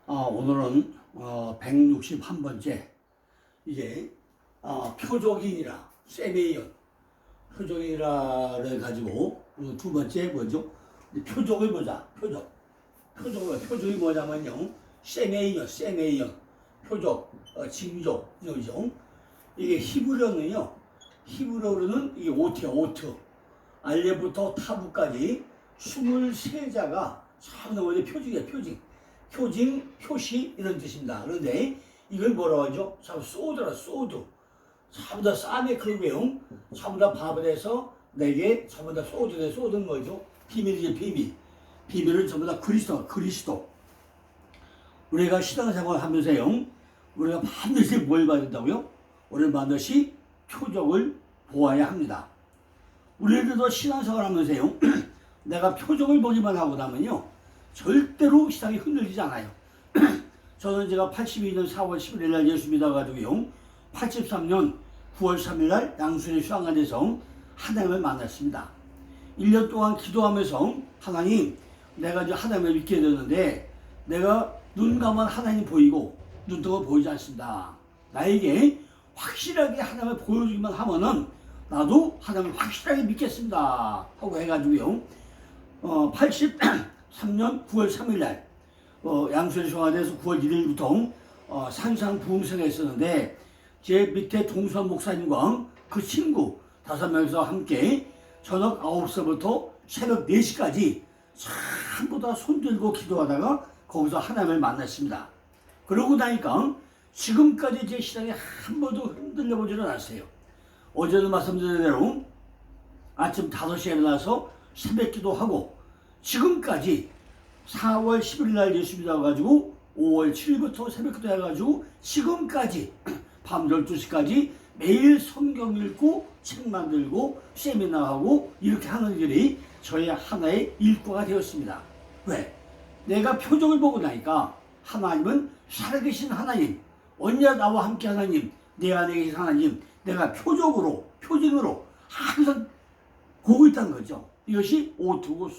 오늘은 161번째 이제 표적인이라 세메이언 표적인이라를 가지고 두 번째 뭐죠? 표적을 보자. 표적이 뭐냐면요, 세메이언 표적, 징조, 이죠. 이게 히브리어는요, 이게 오트 알레부터 타부까지 23자가 전부 원래 표징이야. 표징, 표시 이런 뜻입니다. 그런데 이걸 뭐라고 하죠? 참 소드라, 소드. 전부 다 쌈의 크루베용, 전부 다 바벨에서 내게 전부 다 소드네. 소드는 뭐죠? 비밀이죠, 비밀은 전부 다 그리스도. 우리가 신앙생활 하면서요, 우리가 반드시 뭘 봐야 된다고요? 우리는 반드시 표적을 보아야 합니다. 우리들도 신앙생활 하면서요, 내가 표적을 보기만 하고 나면요, 절대로 시장이 흔들리지 않아요. 저는 제가 82년 4월 11일 날 예수 믿어가지고요, 83년 9월 3일 날 양순의 수양관에서 하나님을 만났습니다. 1년 동안 기도하면서 하나님, 내가 이제 하나님을 믿게 되는데 내가 눈 감은 하나님 보이고 눈뜨고 보이지 않습니다. 나에게 확실하게 하나님을 보여주기만 하면은 나도 하나님을 확실하게 믿겠습니다 하고 해가지고요, 83년 9월 3일 날 양수리 성화대에서 9월 1일부터 산상 부흥회가 있었는데, 제 밑에 동수한 목사님과 그 친구 5명이서 함께 저녁 9시부터 새벽 4시까지 전부 다 손들고 기도하다가 거기서 하나님을 만났습니다. 그러고 나니까 지금까지 제 신앙이 한 번도 흔들려 보지는 않았어요. 어제도 말씀드린 대로 아침 5시에 일어나서 새벽 기도하고 지금까지 4월 11일 날 예수 믿어가지고 5월 7일부터 새벽 기도 해가지고 지금까지 밤 12시까지 매일 성경 읽고 책 만들고 세미나하고 이렇게 하는 일이 저의 하나의 일과가 되었습니다. 왜? 내가 표적을 보고 나니까 하나님은 살아계신 하나님, 언제나 나와 함께 하나님, 내 안에 계신 하나님, 내가 표징으로 항상 보고 있다는 거죠. 이것이 오트고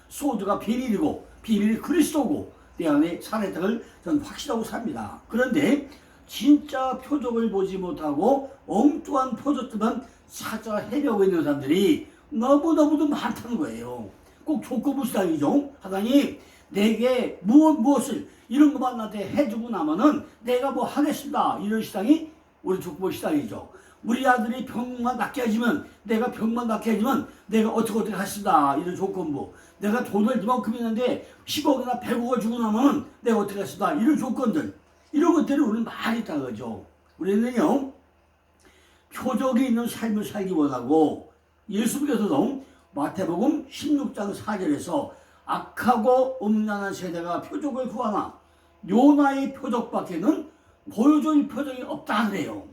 소드가 비밀이고 비밀이 그리스도고 내 안에 살아있다는 걸 저는 확실하고 삽니다. 그런데 진짜 표적을 보지 못하고 엉뚱한 표적들만 찾아 헤매고 있는 사람들이 너무너무도 많다는 거예요. 꼭 조건부 시장이죠. 하나님, 내게 무엇을 이런 것만 나한테 해주고 나면은 내가 뭐 하겠습니다. 이런 시장이 우리 조건부 시장이죠. 우리 아들이 병만 낫게 해주면 내가 내가 어떻게 하겠습니다. 이런 조건부. 내가 돈을 이만큼 있는데 10억이나 100억을 주고 나면 내가 어떻게 하겠습니다. 이런 조건들. 이런 것들이 우리는 많이 있다는 거죠. 우리는요, 표적이 있는 삶을 살기 원하고, 예수님께서도 마태복음 16장 4절에서 악하고 음란한 세대가 표적을 구하나 요나의 표적밖에는 보여줄 표적이 없다 그래요.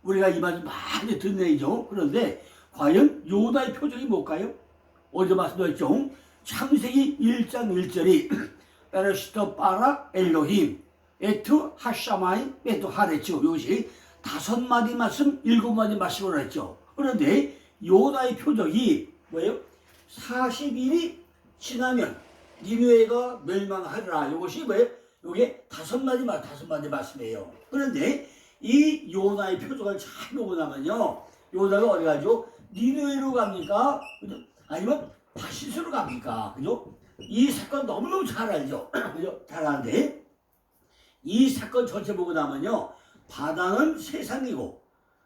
우리가 이 말을 많이 듣는 얘기죠. 그런데 과연 요나의 표적이 뭘까요? 어제 말씀드렸죠. 창세기 1장 1절이 베레시터 바라 엘로힘 에투 하샤마이 에투 하레죠. 이것이 5마디 말씀 7마디 말씀으로 했죠. 그런데 요나의 표적이 뭐예요? 40일이 지나면 니느웨가 멸망하리라. 이것이 뭐예요? 이게 5마디 말씀이에요. 그런데 이 요나의 표적을 잘 보고 나면요, 요나가 어디 가죠? 니느웨로 갑니까? 그죠? 아니면 다시스로 갑니까? 그죠? 이 사건 너무너무 잘 알죠? 그죠? 잘 아는데 이 사건 전체 보고 나면요, 바다는 세상이고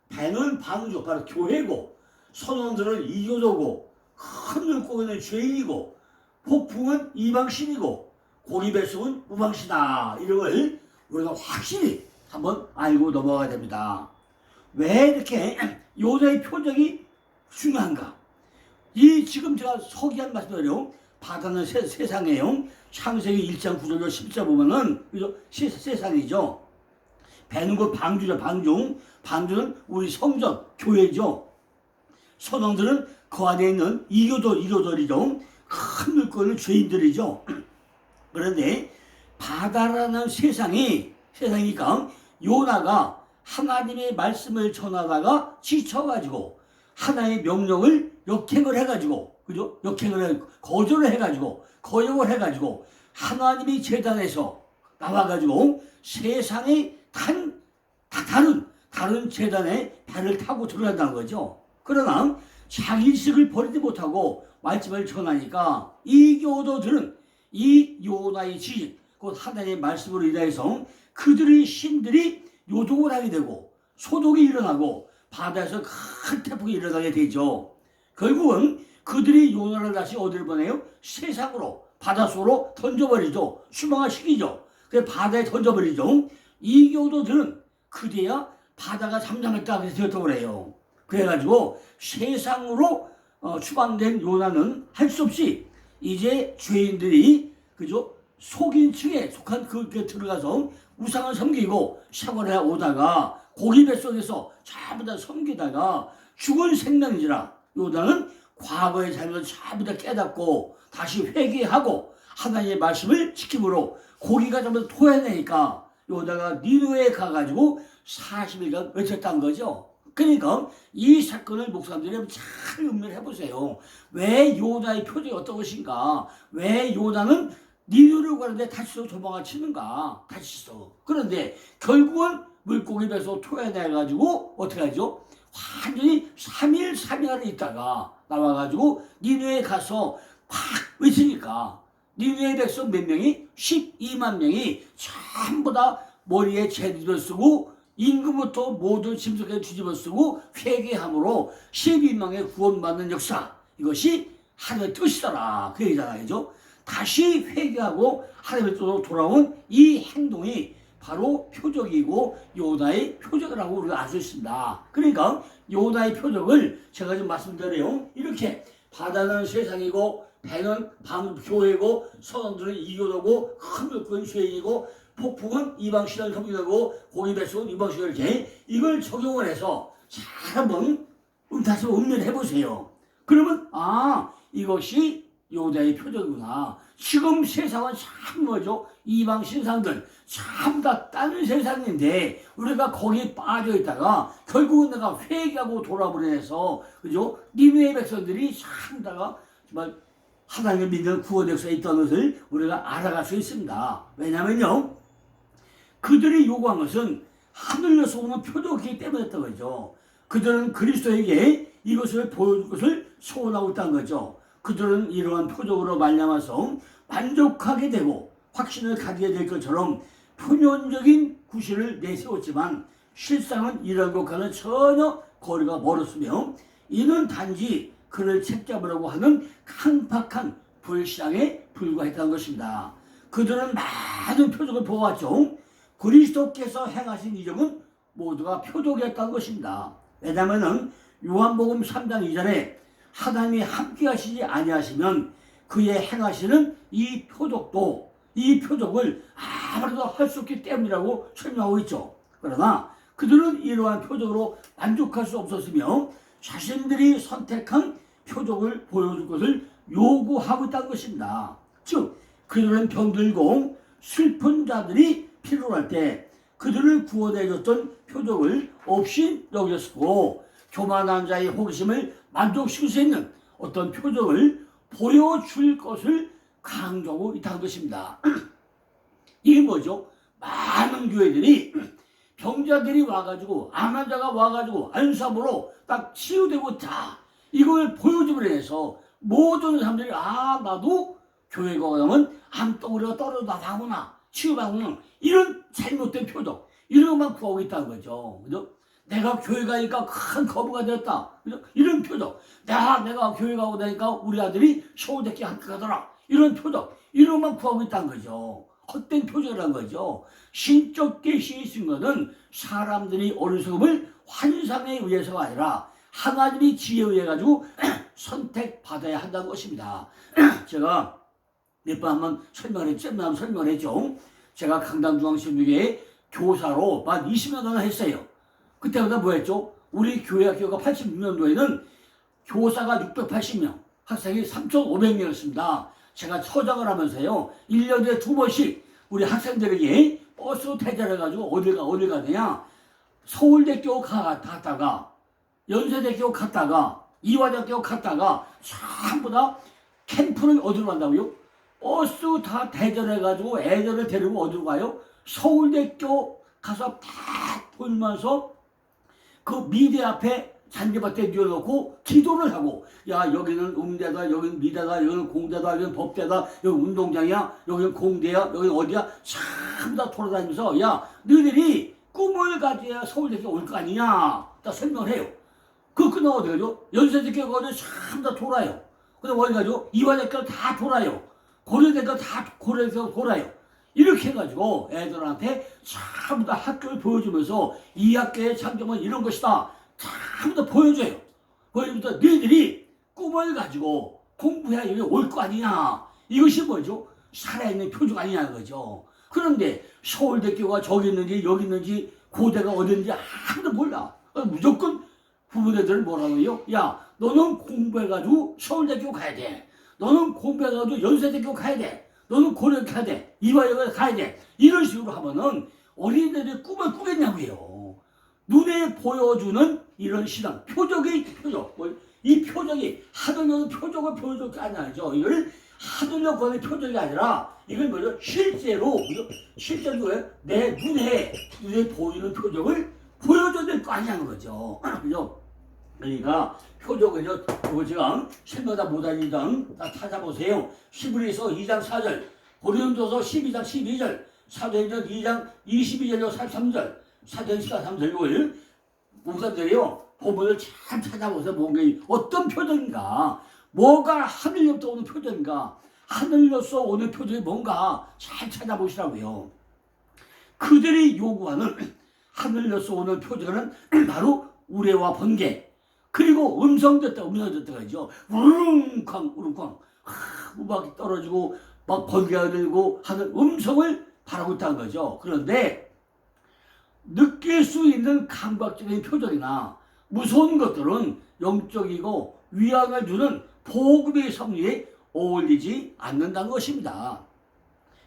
배는 방주, 바로 교회고, 선원들은 이교도고, 큰 물고기는 죄인이고, 폭풍은 이방신이고, 고리배송은 우방신이다. 이런 걸 우리가 확실히 한번 알고 넘어가야 됩니다. 왜 이렇게 요나의 표적이 중요한가? 이 지금 제가 서기한 말씀대로 바다는 세상이에요. 창세기 1장 9절로 10절 보면은 세상이죠. 배는 그 방주죠. 방주는 우리 성전, 교회죠. 선원들은 그 안에 있는 이교도들이죠. 큰 물건은 죄인들이죠. 그런데 바다라는 세상이니까 요나가 하나님의 말씀을 전하다가 지쳐가지고 하나님의 명령을 역행을 해가지고 그죠? 거절을 해가지고, 거역을 해가지고, 하나님이 제단에서 나와가지고 세상의 다른 제단에 배를 타고 들어간다는 거죠. 그러나 자기식을 버리지 못하고 말씀을 전하니까 이 교도들은 이 요나의 지식, 곧 하나님의 말씀으로 인하여서 그들의 신들이 요동을 하게 되고 소동이 일어나고 바다에서 큰 태풍이 일어나게 되죠. 결국은 그들이 요나를 다시 어디를 보내요? 세상으로, 바닷속으로 던져버리죠. 추방시키죠. 그래서 바다에 던져버리죠. 이 교도들은 그제야 바다가 잠잠했다 그래서 되었다고 그래요. 그래가지고 세상으로 추방된 요나는 할 수 없이 이제 죄인들이 그죠? 속인층에 속한 그게 들어가서 우상을 섬기고 생활해 오다가 고기 뱃속에서 전부 다 섬기다가 죽은 생명이지라 요나는 과거의 잘못을 전부 다 깨닫고 다시 회개하고 하나님의 말씀을 지킴으로 고기가 전부 다 토해내니까 요나가 니느웨에 가가지고 40일간 외쳤다는 거죠. 그러니까 이 사건을 목사님들이 잘 음미해 보세요. 왜 요나의 표정이 어떤 것인가? 왜 요나는 니느웨로 가는데 다시서 도망을 치는가? 다시서. 그런데 결국은 물고기 배에서 토해내가지고 어떻게 하죠? 완전히 3일 3일을 있다가 나와가지고 니느웨에 가서 팍 외치니까 니느웨 백성 몇 명이? 12만 명이 전부 다 머리에 재들을 쓰고 임금부터 모든 짐승까지 뒤집어 쓰고 회개함으로 12명의 구원받는 역사, 이것이 하나님의 뜻이더라 그 얘기잖아요. 그죠? 다시 회개하고 하나님의 뜻으로 돌아온 이 행동이 바로 표적이고 요나의 표적이라고 우리가 알 수 있습니다. 그러니까 요나의 표적을 제가 좀 말씀드려요. 이렇게 바다는 세상이고 배는 교회고 선원들은 이교도고 큰 물고기는 죄인이고 폭풍은 이방신을 섬기고 고기 뱃속은 이방신을 이렇게 이걸 적용을 해서 잘 한번 다시 음미를 해보세요. 그러면 이것이 요나의 표적이구나. 지금 세상은 참 뭐죠? 이방 신상들 참 다 다른 세상인데 우리가 거기에 빠져 있다가 결국은 내가 회개하고 돌아보내서 그죠? 니느웨 백성들이 참 다가 정말 하나님을 믿는 구원 역사에 있던 것을 우리가 알아갈 수 있습니다. 왜냐면요, 그들이 요구한 것은 하늘에서 오는 표적이기 때문이었던 거죠. 그들은 그리스도에게 이것을 보여줄 것을 소원하고 있다는 거죠. 그들은 이러한 표적으로 말미암아서 만족하게 되고 확신을 가지게 될 것처럼 표면적인 구실을 내세웠지만 실상은 이런 것과는 전혀 거리가 멀었으며 이는 단지 그를 책잡으려고 하는 강팍한 불신앙에 불과했다는 것입니다. 그들은 많은 표적을 보았죠. 그리스도께서 행하신 이적은 모두가 표적이었다는 것입니다. 왜냐하면 요한복음 3장 2절에 하나님이 함께 하시지 아니하시면 그의 행하시는 이 표적을 아무래도 할 수 없기 때문이라고 설명하고 있죠. 그러나 그들은 이러한 표적으로 만족할 수 없었으며 자신들이 선택한 표적을 보여줄 것을 요구하고 있다는 것입니다. 즉 그들은 병들고 슬픈 자들이 필요할 때 그들을 구원해 줬던 표적을 없이 여겼고 교만한 자의 호기심을 만족시킬 수 있는 어떤 표적을 보여줄 것을 강조하고 있다는 것입니다. 이게 뭐죠? 많은 교회들이 병자들이 와가지고 암 환자가 와가지고 안수함으로 딱 치유되고 다 이걸 보여줌으로 해서 모든 사람들이 나도 교회 가면 암덩어리가 떨어져 나가구나 치유받구나 이런 잘못된 표적 이런 것만 구하고 있다는 거죠. 그죠? 내가 교회 가니까 큰 거부가 되었다. 그죠? 이런 표적. 내가 교회 가고 나니까 우리 아들이 서울대학교 합격하더라. 이런 표적. 이런 것만 구하고 있다는 거죠. 헛된 표적이라는 거죠. 신적 계시에 있는 것은 사람들이 어리석음을 환상에 의해서가 아니라 하나님이 지혜에 의해 가지고 선택받아야 한다는 것입니다. 제가 몇 번 한번 설명을 했죠. 제가 강남중앙신문교회 교사로 만 20년 동안 했어요. 그때보다 뭐 했죠? 우리 교회 학교가 86년도에는 교사가 680명, 학생이 3,500명이었습니다. 제가 처장을 하면서요, 1년에 2번씩 우리 학생들에게 버스로 대절해가지고 어딜 가느냐? 서울대교 갔다가, 연세대교 갔다가, 이화대학교 갔다가 전부 다 캠프를 어디로 간다고요? 버스 다 대절해가지고 애들을 데리고 어디로 가요? 서울대학교 가서 딱 보면서 그 미대 앞에 잔디밭에 뉘어놓고 기도를 하고, 야 여기는 음대다, 여기는 미대다, 여기는 공대다, 여기는 법대다, 여기 운동장이야, 여기는 공대야, 여기는 어디야, 전부 다 돌아다니면서 야 너희들이 꿈을 가져야 서울대학교 올 거 아니냐 딱 설명을 해요. 그 끝나고 어디 가죠? 연세대학교 가서 전부 다 돌아요. 그다음 어디 가죠? 이화대학교 다 돌아요. 고려대학교 다 고려대학교 돌아요. 이렇게 해가지고 애들한테 전부 다 학교를 보여주면서 이 학교의 장점은 이런 것이다. 전부 다 보여줘요. 보여주면서 너희들이 꿈을 가지고 공부해야 여기 올 거 아니냐. 이것이 뭐죠? 살아있는 표적 아니냐는 거죠. 그런데 서울대학교가 저기 있는지 여기 있는지 고대가 어딘지 아무도 몰라. 무조건 부모들은 뭐라고 해요? 야 너는 공부해가지고 서울대학교 가야 돼. 너는 공부해가지고 연세대학교 가야 돼. 너는 고려대 가야 돼. 이화여대 가야 돼. 이런 식으로 하면은 어린이들이 꿈을 꾸겠냐고요. 눈에 보여주는 이런 신앙, 표적이 표적. 이 표적이 하늘려는 표적을 보여줄 게 아니죠. 이걸 하늘려 보는 표적이 아니라 이걸 뭐죠? 실제로 실제로 뭐예요? 내 눈에 보이는 표적을 보여줘야 될 거 아니냐는 거죠. 그죠? 그러니까 표적은요, 그거 제가 실마다 못하니까 다 찾아보세요. 히브리서 2장 4절, 고린도서 12장 12절, 사도행전 2장 22절로 43절, 사도행전 3절 이걸 목사님들이요 본문을 잘 찾아보세요. 뭔가 어떤 표적인가, 뭐가 하늘로부터 오는 표적인가, 하늘로서 오는 표적이 뭔가 잘 찾아보시라고요. 그들이 요구하는 하늘로서 오는 표적은 바로 우레와 번개, 그리고 음성 듣다가 하죠. 우릉쾅 우릉쾅 음악이 떨어지고 막 번개가 들고 하는 음성을 바라고 있다는 거죠. 그런데 느낄 수 있는 감각적인 표적이나 무서운 것들은 영적이고 위안을 주는 복음의 섭리에 어울리지 않는다는 것입니다.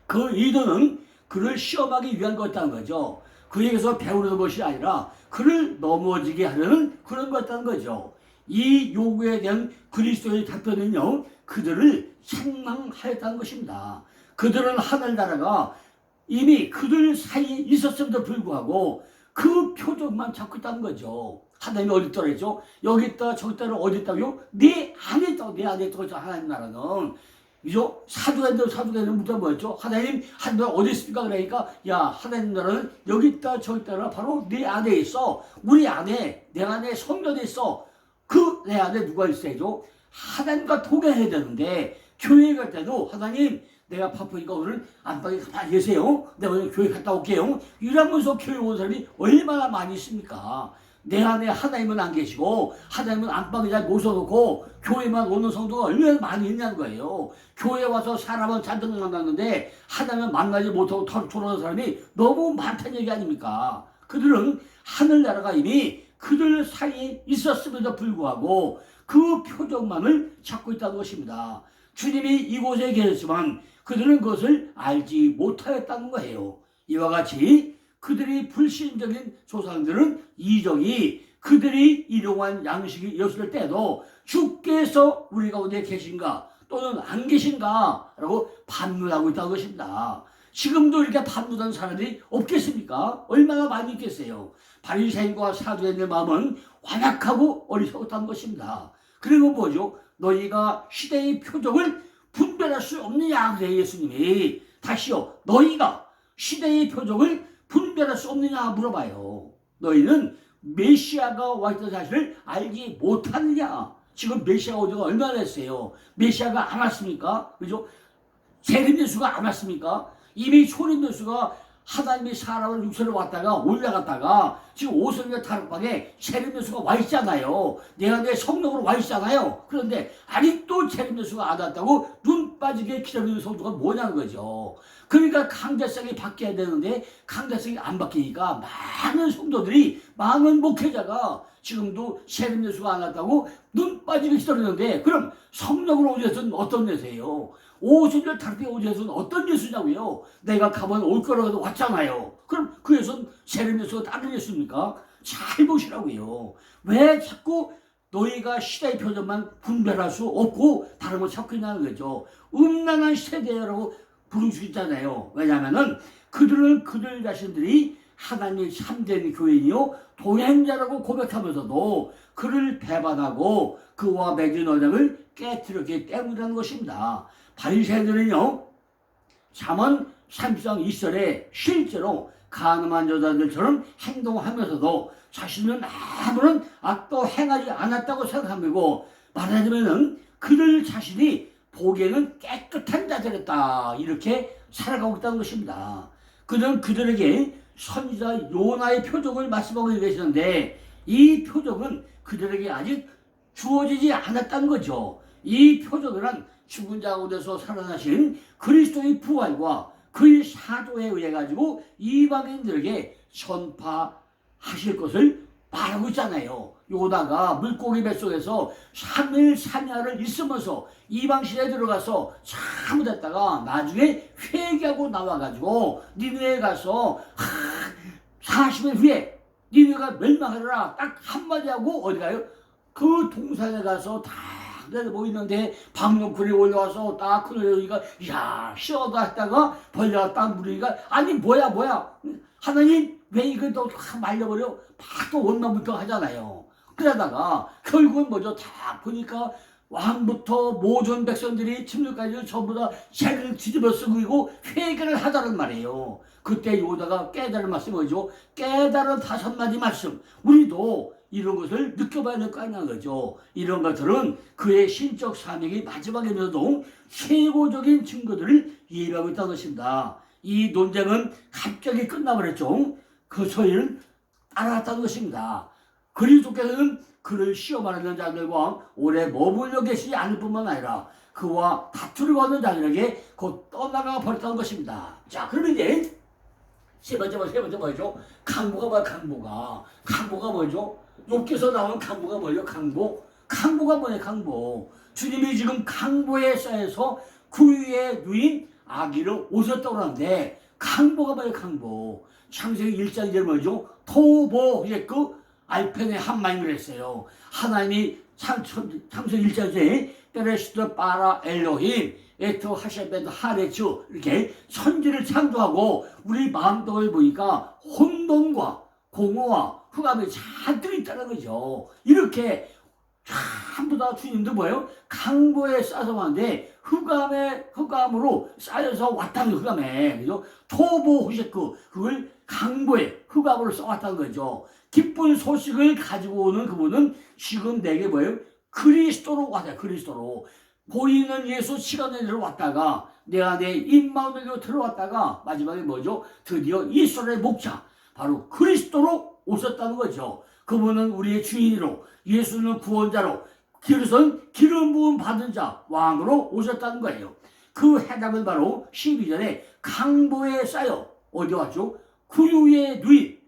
그 의도는 그를 시험하기 위한 것이라는 거죠. 그에게서 배우는 것이 아니라 그를 넘어지게 하려는 그런 것이라는 거죠. 이 요구에 대한 그리스도의 답변은요, 그들을 책망하였다는 것입니다. 그들은 하늘나라가 이미 그들 사이에 있었음에도 불구하고 그 표적만 찾고 있다는 거죠. 하나님이 어디 있다고 했죠? 여기 있다 저기 있다 어디 있다고요? 내 안에 있다고, 내 안에 있다고. 하나님 나라는 이죠? 사두개는 무슨 뭐였죠? 하나님 나라 어디 있습니까? 그러니까 야 하나님 나라는 여기 있다 저기 있다 바로 내 안에 있어. 우리 안에, 내 안에 성전에 있어. 그 내 안에 누가 있어야죠? 하나님과 동행해야 되는데 교회 갈 때도 하나님 내가 바쁘니까 오늘 안방에 가만히 계세요. 내가 오늘 교회 갔다 올게요. 이러면서 교회 온 사람이 얼마나 많이 있습니까? 내 안에 하나님은 안 계시고 하나님은 안방에 잘 모셔놓고 교회만 오는 성도가 얼마나 많이 있냐는 거예요. 교회 와서 사람은 잔뜩 만났는데 하나님은 만나지 못하고 돌아오는 사람이 너무 많다는 얘기 아닙니까? 그들은 하늘나라가 이미 그들 사이에 있었음에도 불구하고 그 표적만을 찾고 있다는 것입니다. 주님이 이곳에 계셨지만 그들은 그것을 알지 못하였다는 거예요. 이와 같이 그들이 불신적인 조상들은 이적이 그들이 일용한 양식이 이었을 때도 주께서 우리 가운데 계신가 또는 안 계신가 라고 반문하고 있다는 것입니다. 지금도 이렇게 반문하는 사람들이 없겠습니까? 얼마나 많이 있겠어요. 바리새인과 사두개인의 마음은 완악하고 어리석었다는 것입니다. 그리고 뭐죠? 너희가 시대의 표적을 분별할 수 없느냐 그래 예수님이. 다시요, 너희가 시대의 표적을 분별할 수 없느냐 물어봐요. 너희는 메시아가 와 있다는 사실을 알지 못하느냐. 지금 메시아가 오지가 얼마나 됐어요. 메시아가 안 왔습니까? 그죠? 재림 예수가 안 왔습니까? 이미 초림 예수가 하나님이 사람을 육체로 왔다가 올라갔다가 지금 오순절 다락방에 재림 예수가 와 있잖아요. 내 안에 성령으로 와 있잖아요. 그런데 아직도 재림 예수가 안 왔다고 눈 빠지게 기다리는 성도가 뭐냐는 거죠. 그러니까 강대성이 바뀌어야 되는데 강대성이 안 바뀌니까 많은 성도들이, 많은 목회자가 지금도 재림 예수가 안 왔다고 눈 빠지게 기다리는데, 그럼 성령으로 온 예수는 어떤 예수예요? 오순절 다락방에 온 예수는 어떤 예수냐고요? 내가 가면 올 거라고 왔잖아요. 그럼 그 예수는 재림 예수가 다른 예수입니까? 잘 보시라고요. 왜 자꾸 너희가 시대의 표정만 분별할 수 없고 다른 걸 찾고 있다는 거죠. 음란한 세대라고 부를 수 있잖아요. 왜냐하면은 그들은 그들 자신들이 하나님의 참된 교인이요 동행자라고 고백하면서도 그를 배반하고 그와 맺은 언약을 깨뜨렸기 때문이라는 것입니다. 바리새인들은요 잠언 30장 2절에 실제로 가늠한 여자들처럼 행동하면서도 자신은 아무런 악도 행하지 않았다고 생각하고 말하자면은 그들 자신이 보기에는 깨끗한 자들이었다 이렇게 살아가고 있다는 것입니다. 그는 그들에게 선지자 요나의 표적을 말씀하고 계시는데 이 표적은 그들에게 아직 주어지지 않았다는 거죠. 이 표적은 죽은 자 가운데서 살아나신 그리스도의 부활과 그의 사도에 의해 가지고 이방인들에게 전파하실 것을 말하고 있잖아요. 요나가 물고기 뱃속에서 3일 3야를 있으면서 이방 시대에 들어가서 잘못했다가 나중에 회개하고 나와가지고 니느웨에 가서 40일 후에 니느웨가 멸망하리라 딱 한마디 하고 어디 가요? 그 동산에 가서 다 모이는데 박농쿨이 올라와서 딱 그러니까 야 쉬어다 했다가 벌려가 딱 물으니까 아니 뭐야 하나님 왜 이걸 또 말려버려 막 또 원망부터 하잖아요. 그러다가 결국은 뭐죠? 다 보니까 왕부터 모든 백성들이 침략까지 전부 다 죄를 뒤집어 쓰고 회개를 하자는 말이에요. 그때 요다가 깨달은 말씀이 뭐죠? 깨달은 5마디 말씀. 우리도 이런 것을 느껴봐야 될 거 아니냐 거죠. 이런 것들은 그의 신적 사명이 마지막에도 최고적인 증거들을 예비하고 있다는 것입니다. 이 논쟁은 갑자기 끝나버렸죠. 그 소리를 따라갔다는 것입니다. 그리스도께서는 그를 시험하는 자들과 오래 머물러 계시지 않을 뿐만 아니라 그와 다투려고 하는 자들에게 곧 떠나가 버렸다는 것입니다. 자, 그러면 이제 세 번째 뭐죠? 강보가 뭐야? 강보가 뭐죠? 욥기에서 나오는 강보가 뭐죠? 강보가 뭐냐? 강보. 주님이 지금 강보에 쌓여서 구유에 누인 아기를 오셨다고 하는데 강보가 뭐예요? 강보. 창세기 1장 1절 뭐죠? 토보 그 알펜의 한마임을 했어요. 하나님이 창세기 1장에 베레시트 바라 엘로힘 에토 하샤베드 하레츠 이렇게 천지를 창조하고 우리 마음속을 보니까 혼돈과 공허와 흑암이 잔뜩 있다는 거죠. 이렇게 전부 다 주님도 뭐예요? 강보에 쌓여서 왔는데 흑암으로 쌓여서 왔다는 거예요. 흑암에. 그죠? 토보 후셰크 그걸 강보에 흑암으로 써왔다는 거죠. 기쁜 소식을 가지고 오는 그분은 지금 내게 뭐예요? 그리스도로 왔다. 그리스도로. 보이는 예수 시간으로 왔다가 내 안에 임마누엘로 들어왔다가 마지막에 뭐죠? 드디어 이스라엘의 목자 바로 그리스도로 오셨다는 거죠. 그분은 우리의 주인으로 예수는 구원자로 그리스도는 기름 부음 받은 자 왕으로 오셨다는 거예요. 그 해답은 바로 12절에 강보에 쌓여 어디 왔죠? 구유에 누인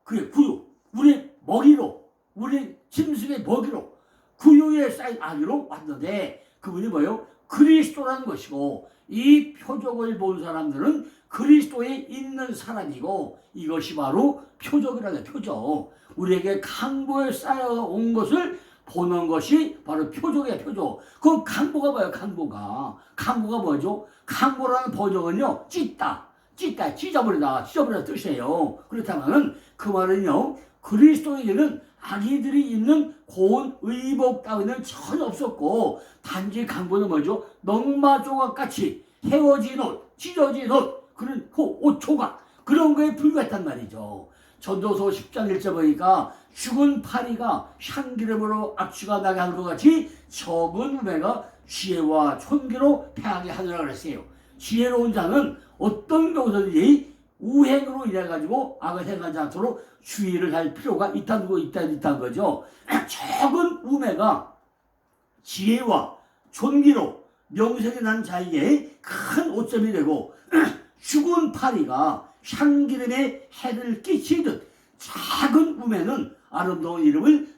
그게 구유 우리 먹이로 우리 짐승의 먹이로 구유에 쌓인 아기로 왔는데 그분이 뭐예요? 그리스도라는 것이고 이 표적을 본 사람들은 그리스도에 있는 사람이고 이것이 바로 표적이라는 표적. 우리에게 강보에 쌓여온 것을 보는 것이 바로 표적이야 표적. 그 강보가 뭐예요? 강보가 뭐죠? 강보라는 번역은요 찢어버리다 뜻이에요. 그렇다면 그 말은요 그리스도에게는 아기들이 입는 고운 의복 따위는 전혀 없었고 단지 강보는 뭐죠? 넝마 조각같이 헤어진 옷, 찢어진 옷 그런 옷 조각 그런 거에 불과했단 말이죠. 전도서 10장 1절 보니까 죽은 파리가 향기름으로 악취가 나게 하는 것 같이 적은 우매가 지혜와 촌기로 패하게 하느라 그랬어요. 지혜로운 자는 어떤 경우든지 우행으로 인해가지고 악을 행하지 않도록 주의를 할 필요가 있다는 거죠. 적은 우매가 지혜와 존귀로 명색이 난 자에게 큰 오점이 되고 죽은 파리가 향기름에 해를 끼치듯 작은 우매는 아름다운 이름을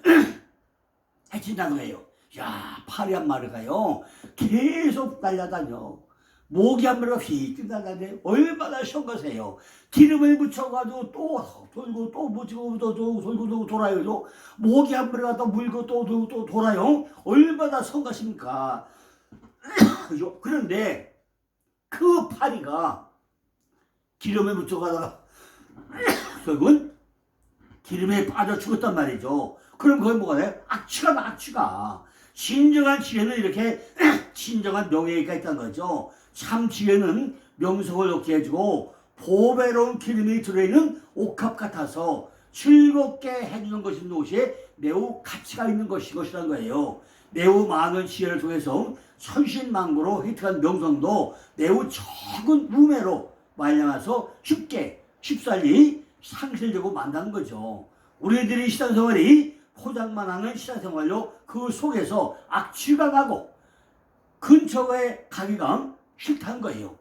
해친다는 거예요. 야, 파리 한 마리가요 계속 날아다녀. 모기 한 마리가 휙 끝나는데 얼마나 성가세요. 기름을 묻혀가지고 또 돌고 또 묻히고 또 돌고 돌아요. 모기 한 마리가 또 물고 또 돌고 또 돌아요. 얼마나 성가십니까. 그죠? 그런데 그 파리가 기름에 묻혀가다가 결국은 기름에 빠져 죽었단 말이죠. 그럼 그건 뭐가 돼? 악취가 나, 악취가. 진정한 지혜는 이렇게 진정한 명예가 있다는 거죠. 참 지혜는 명성을 얻게 해주고 보배로운 기름이 들어있는 옥합 같아서 즐겁게 해주는 것이 매우 가치가 있는 것이라는 거예요. 매우 많은 지혜를 통해서 천신만고로 획득한 명성도 매우 적은 우매로 말려놔서 쉽사리 상실되고 만다는 거죠. 우리들이 신앙생활이 포장만 하는 신앙생활로 그 속에서 악취가 나고 근처에 가기가 싫다는 거예요.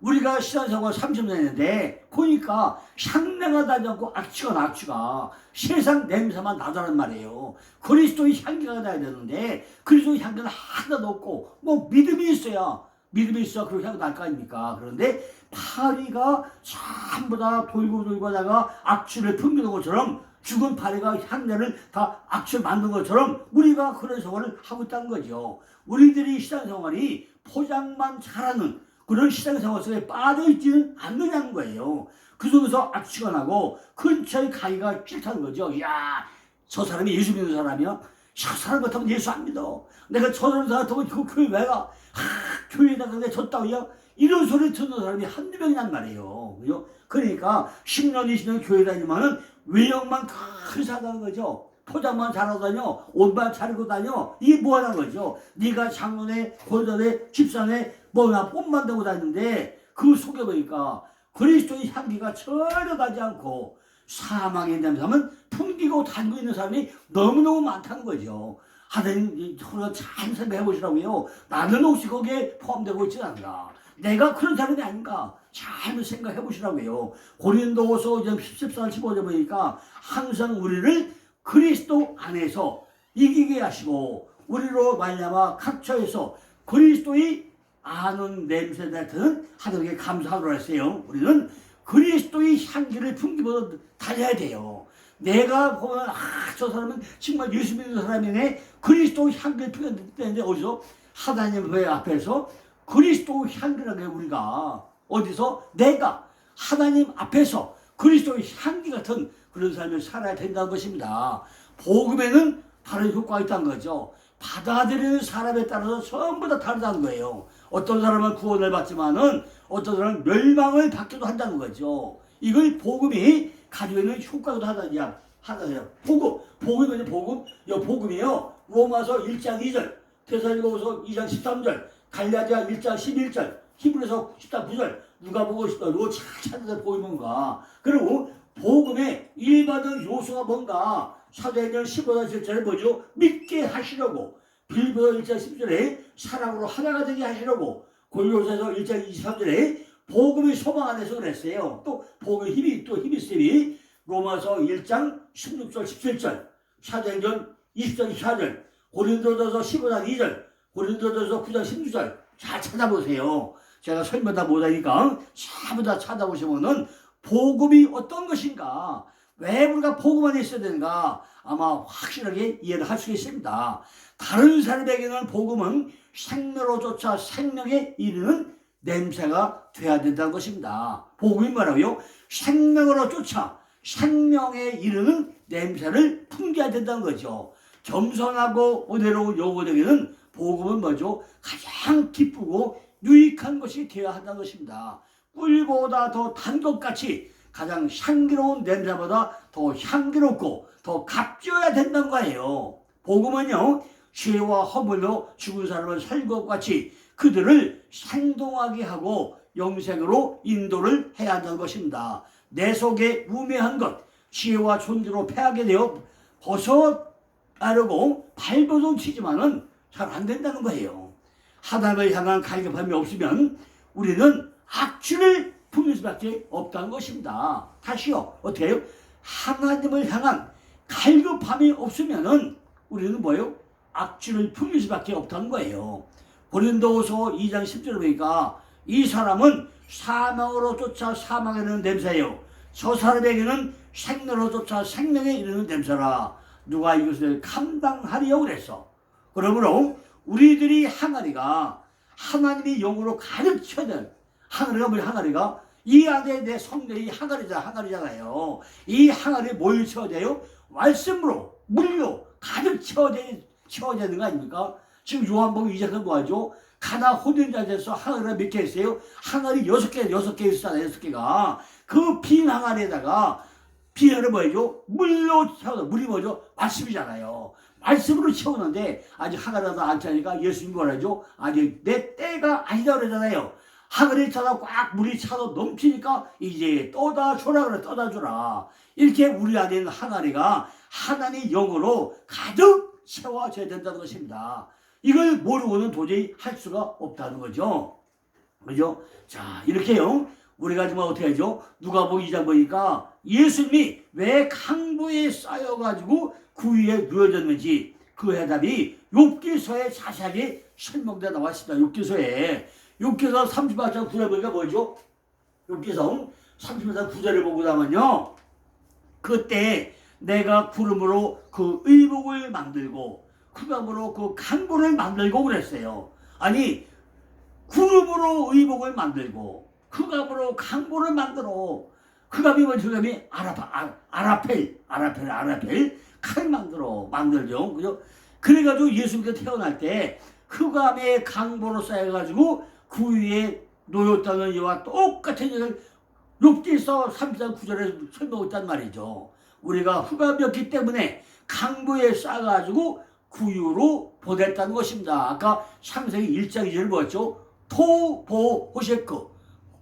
우리가 신앙생활 30년 했는데 보니까 향내가 나지 않고 악취가 세상 냄새만 나다는 말이에요. 그리스도의 향기가 나야 되는데 그리스도의 향기는 하나도 없고 뭐 믿음이 있어야 그렇게 향기 날 거 아닙니까? 그런데 파리가 전부 다 돌고 하다가 악취를 풍기는 것처럼 죽은 파리가 향내를 다 악취를 만든 것처럼 우리가 그런 생활을 하고 있다는 거죠. 우리들이 신앙생활이 포장만 잘하는 그런 신앙생활 속에 빠져있지는 않느냐는 거예요. 그 속에서 악취가 나고 근처에 가기가 싫다는 거죠. 야, 저 사람이 예수 믿는 사람이야? 저 사람 같으면 예수 안 믿어. 내가 저런 사람 같으면 그 교회 왜 가? 교회에다가 내가 저 따위야? 이런 소리 듣는 사람이 한두 명이란 말이에요. 그죠? 그러니까 10년, 20년 교회 다니면은 외형만 근사하다는 거죠. 포장만 잘하고 다녀, 옷만 차리고 다녀. 이게 뭐하는 거죠? 네가 장로네, 골단에, 집사네, 뭐나 뽐만 대고 다니는데 그 속에 보니까 그리스도의 향기가 전혀 나지 않고 사망의 냄새만 풍기고 다니고 있는 사람이 너무너무 많다는 거죠. 하나님, 우리가 잘 생각해 보시라고요. 나는 혹시 거기에 포함되고 있지 않나? 내가 그런 사람이 아닌가? 잘 생각해 보시라고요. 고린도후서 14장 15절 보니까 항상 우리를 그리스도 안에서 이기게 하시고 우리로 말미암아 각처에서 그리스도의 아는 냄새 같은 하나님께 감사하도록 했어요. 우리는 그리스도의 향기를 풍기면서 달려야 돼요. 내가 보면 저 사람은 정말 예수 믿는 사람이네. 그리스도 향기를 풍기는데 어디서? 하나님 앞에서 그리스도 향기라고 해요. 우리가 어디서? 내가 하나님 앞에서 그리스도의 향기 같은 그런 삶을 살아야 된다는 것입니다. 복음에는 다른 효과가 있다는 거죠. 받아들이는 사람에 따라서 전부 다 다르다는 거예요. 어떤 사람은 구원을 받지만은 어떤 사람은 멸망을 받기도 한다는 거죠. 이걸 복음이 가지고 있는 효과도 하나요. 복음이 복음이요. 로마서 1장 2절, 데살로니가서 2장 13절, 갈라디아 1장 11절, 히브리서 10장 9절, 누가복음 10절, 이거 잘 찾아서 복음이 뭔가. 그리고 복음의 일반적 요소가 뭔가. 사도행전 15장 7절에 뭐죠? 믿게 하시려고. 빌립보서 1장 10절에 사랑으로 하나가 되게 하시려고. 골로새서 1장 23절에 복음의 소망 안에서 그랬어요. 또 복음의 힘이 있으니 로마서 1장 16절 17절, 사도행전 20장 24절, 고린도전서 15장 2절, 고린도전서 9장 16절 잘 찾아보세요. 제가 설명 다 못하니까 전부 다 찾아보시면은 복음이 어떤 것인가, 왜 우리가 복음 안에 있어야 되는가 아마 확실하게 이해를 할 수 있습니다. 다른 사람에게는 복음은 생명으로조차 생명에 이르는 냄새가 돼야 된다는 것입니다. 복음이 뭐라고요? 생명으로조차 생명에 이르는 냄새를 풍겨야 된다는 거죠. 겸손하고 은혜로운 영혼에게는 복음은 뭐죠? 가장 기쁘고 유익한 것이 되어야 한다는 것입니다. 꿀보다 더 단 것같이 가장 향기로운 냄새보다 더 향기롭고 더 값져야 된다는 거예요. 복음은요, 죄와 허물로 죽은 사람을 살린 것 같이 그들을 생동하게 하고 영생으로 인도를 해야 한다는 것입니다. 내 속에 우매한 것, 지혜와 존재로 패하게 되어 벗어나려고 발버둥 치지만은 잘 안 된다는 거예요. 하나님을 향한 갈급함이 없으면 우리는 악취를 품을 수밖에 없다는 것입니다. 다시요, 어떻게 해요? 하나님을 향한 갈급함이 없으면은 우리는 악취를 품을 수밖에 없다는 거예요. 고린도후서 2장 10절에 보니까 이 사람은 사망으로 쫓아 사망에 이르는 냄새요, 저 사람에게는 생명으로 쫓아 생명에 이르는 냄새라. 누가 이것을 감당하리요 그랬어. 그러므로 우리들이 항아리가 하나님의 영으로 가득 채워야 돼. 항아리가 뭐야? 항아리가 이 안에 내 성령이 항아리잖아요. 이 항아리에 뭘 채워야 돼요? 말씀으로, 물로 가득 채워야 되는 거 아닙니까? 지금 요한복음 2장은 뭐하죠? 가나 혼인자에서 항아리가 몇 개 있어요? 항아리 6개 있었잖아요. 6개가. 그 빈 항아리에다가 빈 뭐죠? 물로 채워서, 물이 뭐죠? 말씀이잖아요. 말씀으로 채우는데 아직 항아리가 안 차니까 예수님 뭐라죠? 아직 내 때가 아니다 그러잖아요. 항아리 차다 꽉 물이 차서 넘치니까 이제 떠다 주라 그래. 떠다 주라. 이렇게 우리 안에 있는 항아리가 하나님의 영으로 가득 채워져야 된다는 것입니다. 이걸 모르고는 도저히 할 수가 없다는 거죠. 그죠? 자, 이렇게요. 우리가 정말 어떻게 하죠? 누가복음 2장 보니까 예수님이 왜 강보에 쌓여가지고 그 위에 누워졌는지 그 해답이 욥기서에 자세하게 설명되어 나와 있습니다. 욥기서 38장 9절 보니까 뭐죠? 욥기서 38장 9절을 보고 나면요, 그때 내가 구름으로 그 의복을 만들고 흑암으로 그 강보를 만들고 그랬어요. 아니, 구름으로 의복을 만들고 흑암으로 강보를 만들어. 흑암이 뭐지? 흑암이 아라펠 칼 만들죠. 그죠? 그래가지고 예수님께서 태어날 때 흑암의 강보로 쌓여가지고 그 위에 놓였다는 이와 똑같은 일을 욥기서 34장 9절에 설명하고 있단 말이죠. 우리가 흑암이었기 때문에 강보에 쌓아가지고 그 위로 보냈다는 것입니다. 아까 창세기 1장 2절을 보았죠. 토보호셰크,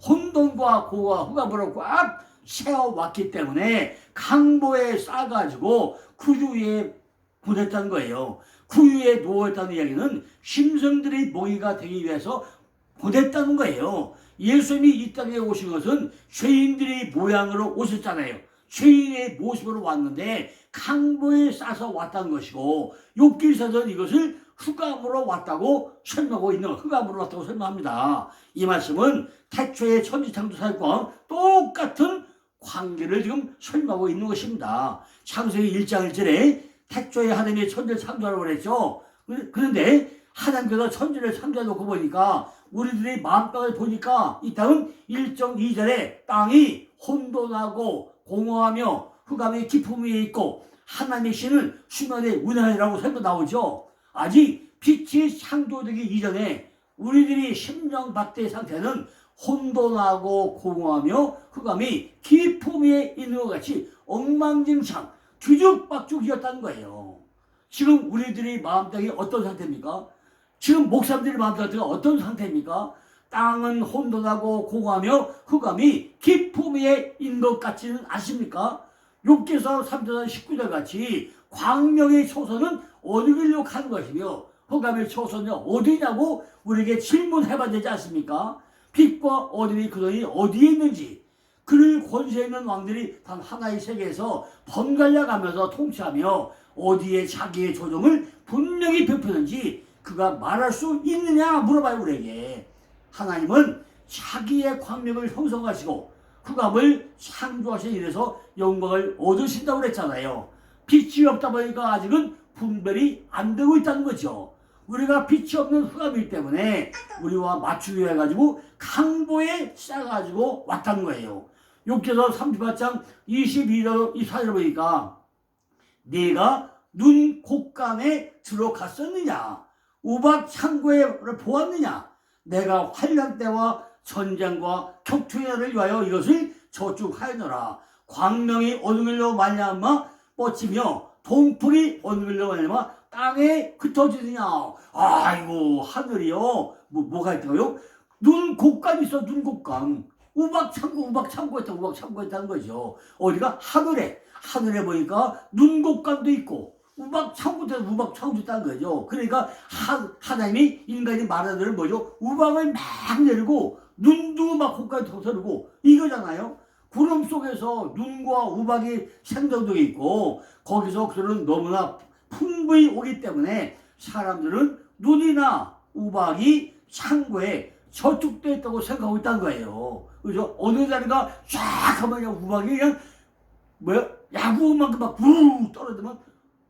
혼돈과 고와 흑암으로 꽉 채워왔기 때문에 강보에 쌓아가지고 그 위에 보냈다는 거예요. 그 위에 누워있다는 이야기는 심성들의 먹이가 되기 위해서 보냈다는 거예요. 예수님이 이 땅에 오신 것은 죄인들의 모양으로 오셨잖아요. 죄인의 모습으로 왔는데 강보에 싸서 왔다는 것이고, 욥기서는 이것을 흑암으로 왔다고 설명하고 있는, 흑암으로 왔다고 설명합니다. 이 말씀은 태초의 천지창조사과 똑같은 관계를 지금 설명하고 있는 것입니다. 창세기 1장 1절에 태초에 하나님이 천지를 창조하라고 그랬죠. 그런데 하나님께서 천지를 창조해놓고 보니까 우리들이 마음속을 보니까 이 땅은 1장 2절에 땅이 혼돈하고 공허하며 흑암의 깊음 위에 있고 하나님의 신은 수면에 운하이라고 설명 나오죠. 아직 빛이 창조되기 이전에 우리들이 심령박대의 상태는 혼돈하고 공허하며 흑암이 깊음 위에 있는 것 같이 엉망진창 뒤죽박죽이었다는 거예요. 지금 우리들이 마음속이 어떤 상태입니까? 지금 목사님들의 마음 상태가 어떤 상태입니까? 땅은 혼돈하고 공허하며 흑암이 깊음 위에 있는 것 같지는 않습니까? 욥기서 3장 19절 같이 광명의 초선은 어느 길로 가는 것이며 흑암의 초선은 어디냐고 우리에게 질문해봐야 되지 않습니까? 빛과 어둠이 그들이 어디에 있는지, 그를 권세 있는 왕들이 단 하나의 세계에서 번갈려 가면서 통치하며 어디에 자기의 조종을 분명히 베푸는지 그가 말할 수 있느냐 물어봐요. 우리에게 하나님은 자기의 광명을 형성하시고 흑암을 창조하신 일에서 영광을 얻으신다고 그랬잖아요. 빛이 없다 보니까 아직은 분별이 안 되고 있다는 거죠. 우리가 빛이 없는 흑암이기 때문에 우리와 맞추기 해가지고 강보에 쌓아가지고 왔다는 거예요. 욥기서 38장 22절 24절 보니까 네가 눈 곶감에 들어갔었느냐, 우박 창고에 보았느냐, 내가 환란 때와 전쟁과 격투를 위하여 이것을 저축하였노라. 광명이 어느 길로 말미암아 뻗치며 동풍이 어느 길로 말미암아 땅에 흩어지느냐. 아이고 하늘이요. 뭐가 있다고요? 눈 곶감이 있어. 눈 곶감. 우박 창고 있다는 거죠. 어디가? 하늘에 보니까 눈 곶감도 있고 우박 창고도 있다는 거죠. 그러니까 하나님이 인간이 말하는 대로 뭐죠? 우박을 막 내리고 눈도 막 곶감이 터뜨리고 이거잖아요. 구름 속에서 눈과 우박이 생성되어 있고 거기서 그들은 너무나 풍부히 오기 때문에 사람들은 눈이나 우박이 창고에 저축돼 있다고 생각하고 있다는 거예요. 그죠? 어느 자리가 쫙 하면 그냥 우박이 그냥 뭐야? 야구만큼 막 부르르 떨어지면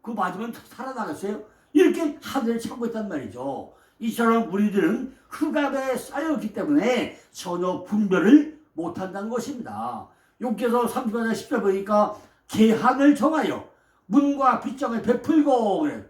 그거 맞으면 살아나갔어요. 이렇게 하늘을 찾고 있단 말이죠. 이처럼 우리들은 흑암에 쌓였기 때문에 전혀 분별을 못한다는 것입니다. 욥기서 30장 10절 보니까 계한을 정하여 문과 빗장을 베풀고 그래.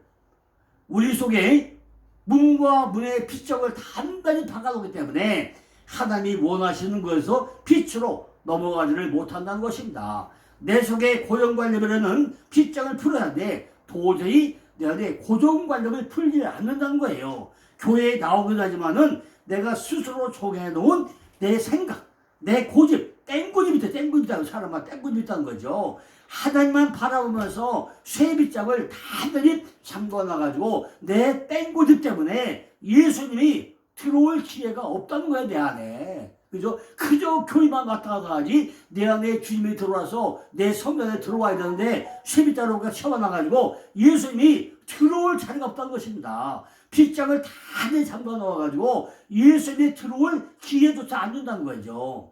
우리 속에 문과 문의 빗장을 단단히 박아놓기 때문에 하나님이 원하시는 것에서 빛으로 넘어가지를 못한다는 것입니다. 내 속에 고정관념이라는 빗장을 풀어야 하는데 도저히 내 안에 고정관념을 풀지 않는다는 거예요. 교회에 나오긴 하지만은 내가 스스로 정해놓은 내 생각, 내 고집, 땡고집이 있다. 땡고집 있다는 사람만 땡고집이 있다는 거죠. 하나님만 바라보면서 쇠빗장을 단단히 잠궈놔가지고 내 땡고집 때문에 예수님이 들어올 기회가 없다는 거야, 내 안에. 그죠? 그저 교회만 왔다 갔다 하지 내 안에 주님이 들어와서 내 성전에 들어와야 되는데 쇠빗자루가 채워놔가지고 예수님이 들어올 자리가 없다는 것입니다. 빗장을 단단히 잠궈 놓아가지고 예수님이 들어올 기회조차 안 준다는 거죠.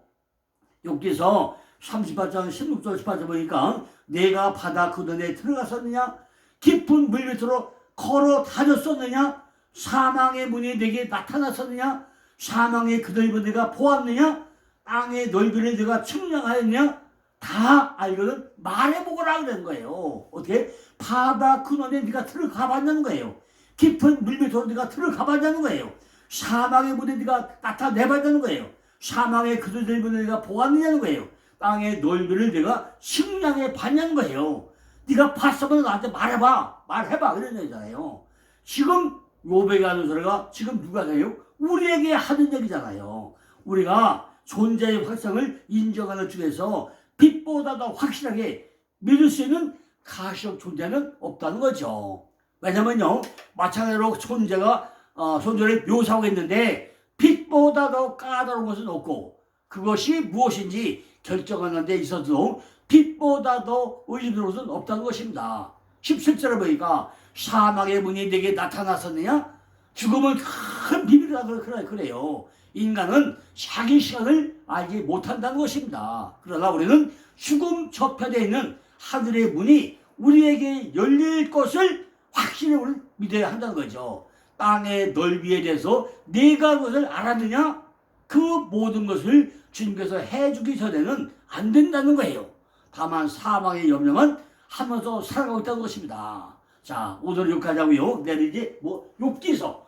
욥기서 38장 16절 18절 보니까 내가 바다 그늘에 들어갔었느냐 깊은 물 밑으로 걸어 다녔었느냐 사망의 문이 내게 나타났었느냐 사망의 그늘을 내가 보았느냐 땅의 넓이를 내가 측량하였느냐 다 알거든 말해보거라 그러는 거예요. 어떻게? 바다 그늘에 네가 들어가 봤냐는 거예요. 깊은 물 밑으로 네가 들어가 봤냐는 거예요. 사망의 문에 네가 나타내봤냐는 거예요. 사망의 그늘을 내가 보았느냐는 거예요. 땅의 넓이를 내가 측량해 봤냐는 거예요. 네가 봤으면 나한테 말해봐. 말해봐. 이런 얘기잖아요. 지금 욥에게 하는 소리가 지금 누가 해요? 우리에게 하는 얘기잖아요. 우리가 존재의 확성을 인정하는 중에서 빛보다 더 확실하게 믿을 수 있는 가시적 존재는 없다는 거죠. 왜냐면요. 마찬가지로 존재를 묘사하고 있는데 빛보다 더 까다로운 것은 없고 그것이 무엇인지 결정하는 데 있어도 빛보다 더 의심스러운 것은 없다는 것입니다. 17절에 보니까 사망의 문이 내게 나타났었느냐? 죽음은 큰 비밀이라 그래요. 인간은 자기 시간을 알지 못한다는 것입니다. 그러나 우리는 죽음 저편에 있는 하늘의 문이 우리에게 열릴 것을 확실히 우리는 믿어야 한다는 거죠. 땅의 넓이에 대해서 내가 그것을 알았느냐? 그 모든 것을 주님께서 해주기 전에는 안 된다는 거예요. 다만 사망의 염려만 하면서 살아가고 있다는 것입니다. 자, 오늘 여기까지 하고요. 내일 이제 욥기서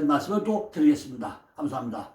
말씀을 또 드리겠습니다. 감사합니다.